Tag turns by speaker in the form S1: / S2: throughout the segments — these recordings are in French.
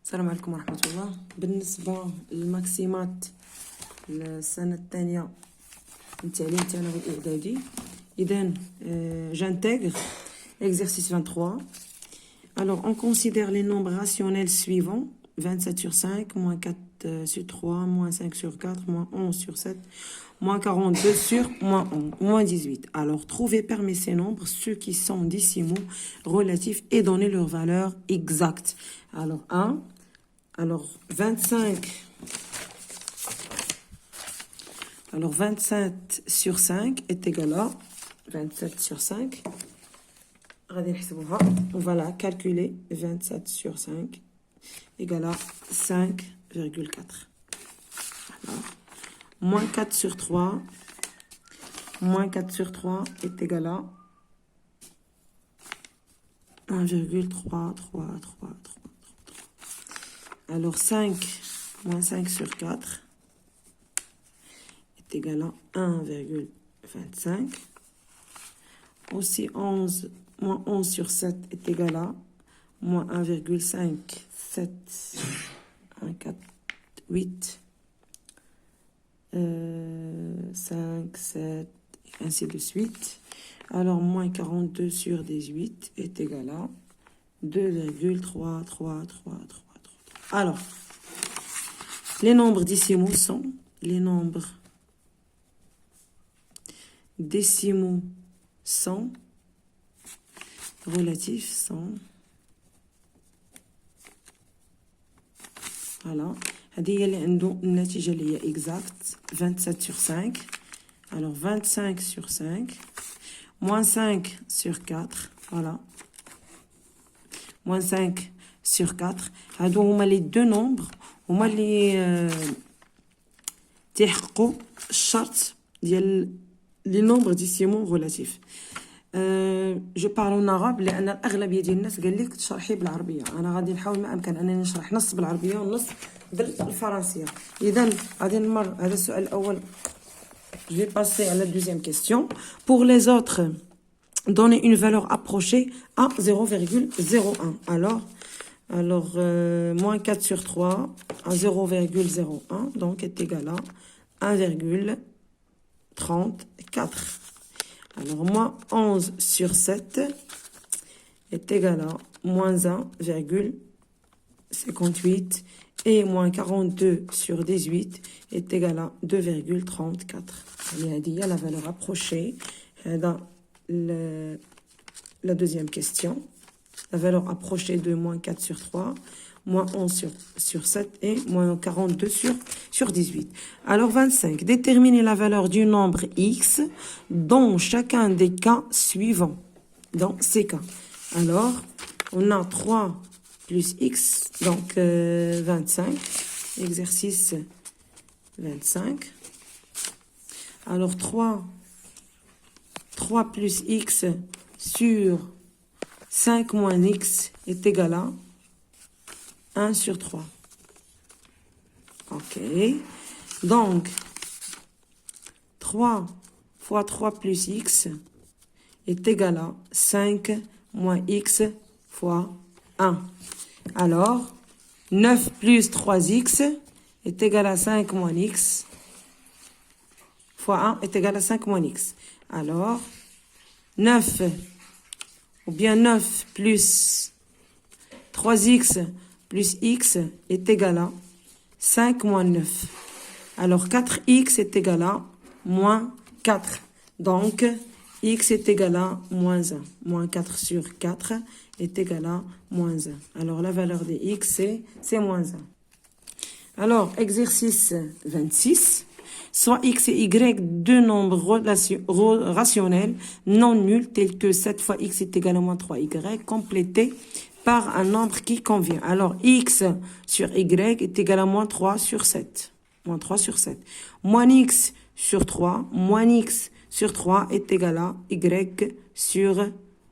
S1: السلام عليكم ورحمة الله. بالنسبة للماكسيمات السنة الثانية من التعليم تاعنا الإعدادي، إذن j'intègre exercice 23. Alors, on considère les nombres rationnels suivants: 27 sur 5, moins 4 sur 3, moins 5 sur 4, moins 11 sur 7, moins 42 sur moins 18. Alors, trouvez parmi ces nombres ceux qui sont décimaux, relatifs et donnez leur valeur exacte. Alors, 1, alors 25. Alors, 27 sur 5 est égal à 27 sur 5. On va la calculer. 27 sur 5 égale à 5,4. Alors, moins 4 sur 3. Moins 4 sur 3 est égal à 1,333. Alors, 5 moins 5 sur 4 est égal à 1,25. Aussi, 11 moins 11 sur 7 est égal à moins 1,5, 7, 1, 4, 8, 5, 7, et ainsi de suite. Alors, moins 42 sur 18 est égal à 2,3333. Alors, les nombres décimaux sont relatifs sont, voilà, هذه هي اللي عنده النتيجة اللي هي exact 27 sur 5. Alors 25 sur 5 moins 5 sur 4, voilà, moins 5 sur 4. هادو هما les deux nombres هما اللي تحققوا الشرط ديال les nombres décimaux relatifs. جو بارل arabe لان الاغلبيه ديال الناس قال لك تشرحي بالعربيه. انا غادي نحاول ما امكن انني نشرح نص بالعربيه ونص بالفرنسيه. اذا غادي نمر هذا السؤال الاول. Je vais passer à la deuxième question. Pour les autres, donnez une valeur approchée à 0,01. Alors moins 4 sur 3 à 0,01 donc est égal à 1,34. Alors, moins 11 sur 7 est égal à moins 1,58 et moins 42 sur 18 est égal à 2,34. Il y a la valeur approchée dans la deuxième question. La valeur approchée de moins 4 sur 3, moins 11 sur 7 et moins 42 sur 18. Alors 25. Déterminez la valeur du nombre x dans chacun des cas suivants. Dans ces cas. Alors, on a 3 plus x, donc 25. Exercice 25. Alors 3 plus x sur 5 moins x est égal à 1 sur 3. Ok. Donc, 3 fois 3 plus x est égal à 5 moins x fois 1. Alors, 9 plus 3x est égal à 5 moins x fois 1 est égal à 5 moins x. Alors, 9 ou bien 9 plus 3x plus x est égal à 5 moins 9. Alors, 4x est égal à moins 4. Donc, x est égal à moins 1. Moins 4 sur 4 est égal à moins 1. Alors, la valeur de x, c'est moins 1. Alors, exercice 26. Soit x et y, deux nombres rationnels non nuls, tels que 7 fois x est égal à moins 3y, complétés par un nombre qui convient. Alors, x sur y est égal à moins 3 sur 7. Moins 3 sur 7. Moins x sur 3, moins x sur 3 est égal à y sur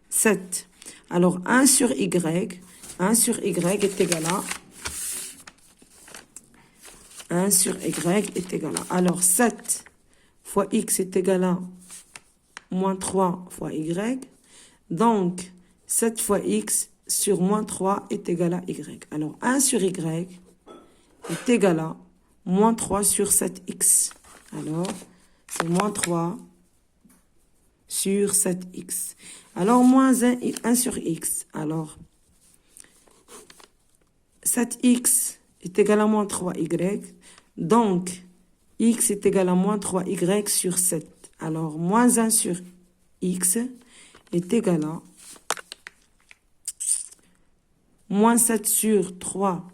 S1: 7. Alors, 1 sur y est égal à 1 sur y est égal à... Alors, 7 fois x est égal à moins 3 fois y. Donc, 7 fois x sur moins 3 est égal à y. Alors, 1 sur y est égal à moins 3 sur 7x. Alors, c'est moins 3 sur 7x. Alors, moins 1 sur x. Alors, 7x est égal à moins 3y. Donc, x est égal à moins 3y sur 7. Alors, moins 1 sur x est égal à moins 7 sur 3,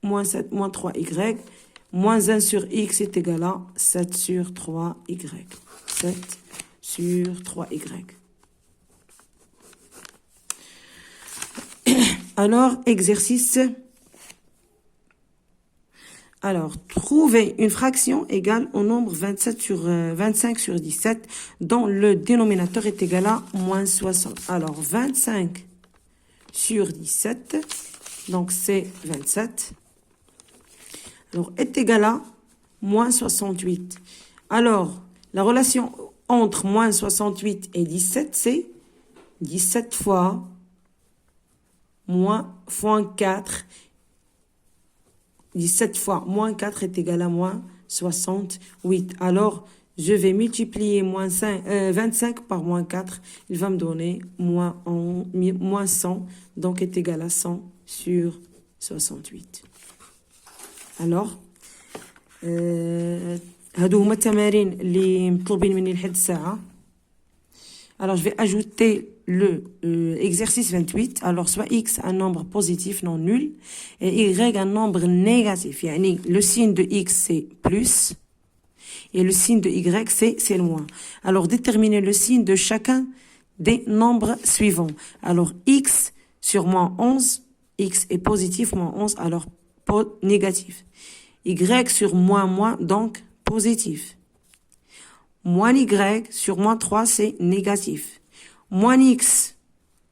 S1: moins 7, moins 3y, moins 1 sur x est égal à 7 sur 3y. 7 sur 3y. Alors, exercice. Alors, trouver une fraction égale au nombre 25 sur 17, dont le dénominateur est égal à moins 60. Alors, 25 sur 17, donc c'est 27, alors est égal à moins 68. Alors, la relation entre moins 68 et 17, c'est 17 fois moins 4. 17 fois moins 4 est égal à moins 68. Alors, je vais multiplier moins 25 par moins 4. Il va me donner moins 100. Donc, est égal à 100 sur 68. Alors, هادو هما التمارين اللي مطلوبين مني لحد الساعة. Alors, je vais ajouter le exercice 28. Alors, soit x un nombre positif non nul et y un nombre négatif. Yani, le signe de x, c'est plus et le signe de y, c'est le moins. Alors, déterminez le signe de chacun des nombres suivants. Alors, x sur moins 11, x est positif, moins 11, alors négatif. Y sur moins, donc positif. Moins y sur moins 3, c'est négatif. Moins x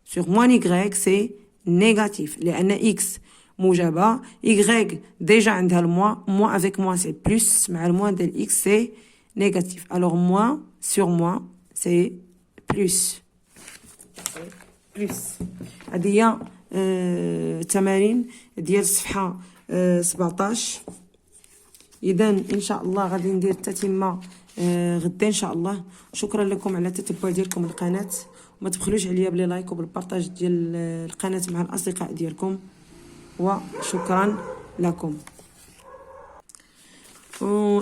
S1: sur moins y, c'est négatif. لأن x موجبة, y déjà عندها le moins avec moins c'est plus, مع le moins de x c'est négatif. Alors moins sur moins c'est plus. Plus. هذه هي التمارين ديال الصفحة 17. إذا إن شاء الله غادي ندير التتمة غدا ان شاء الله. شكرا لكم على التتبع ديالكم القناه، وما تبخلوش عليا بلي لايك وبالبارطاج ديال القناه مع الاصدقاء ديالكم، وشكرا لكم.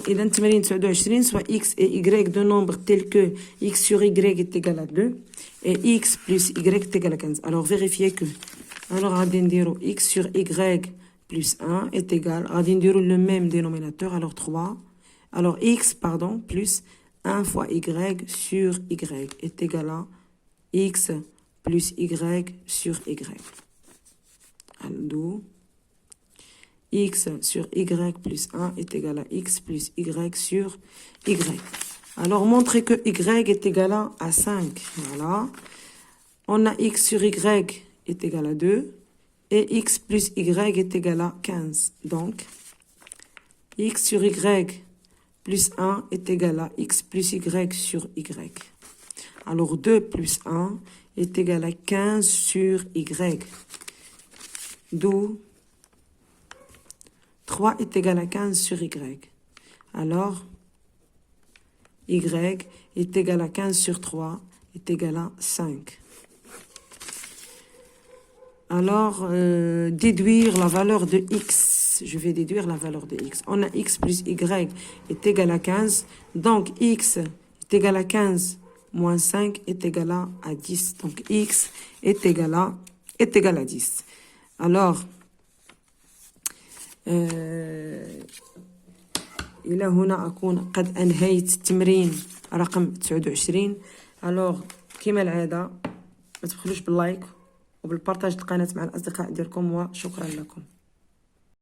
S1: اذا تمرين 29 soit x et y de nombres tels que x sur y est égal à 2 et x plus y est égal à 15. alors vérifiez que غادي نديرو x sur y plus 1 est égal, غادي نديرو le même dénominateur, alors 3. Alors, x, pardon, plus 1 fois y sur y est égal à x plus y sur y. Alors, x sur y plus 1 est égal à x plus y sur y. Alors, montrez que y est égal à 5. Voilà. On a x sur y est égal à 2 et x plus y est égal à 15. Donc, x sur y plus 1 est égal à x plus y sur y. Alors 2 plus 1 est égal à 15 sur y. D'où 3 est égal à 15 sur y. Alors y est égal à 15 sur 3 est égal à 5. Alors, déduire la valeur de x. Je vais déduire la valeur de x. On a x plus y est égal à 15. Donc, x est égal à 15 moins 5 est égal à 10. Donc, x est égal à 10. Alors, إلى هنا أكون قد أنهيت التمرين رقم 29. alors كما العادة ما تبخلوش باللايك وبالبارطاج القناة مع الأصدقاء ديالكم، وشكرا لكم.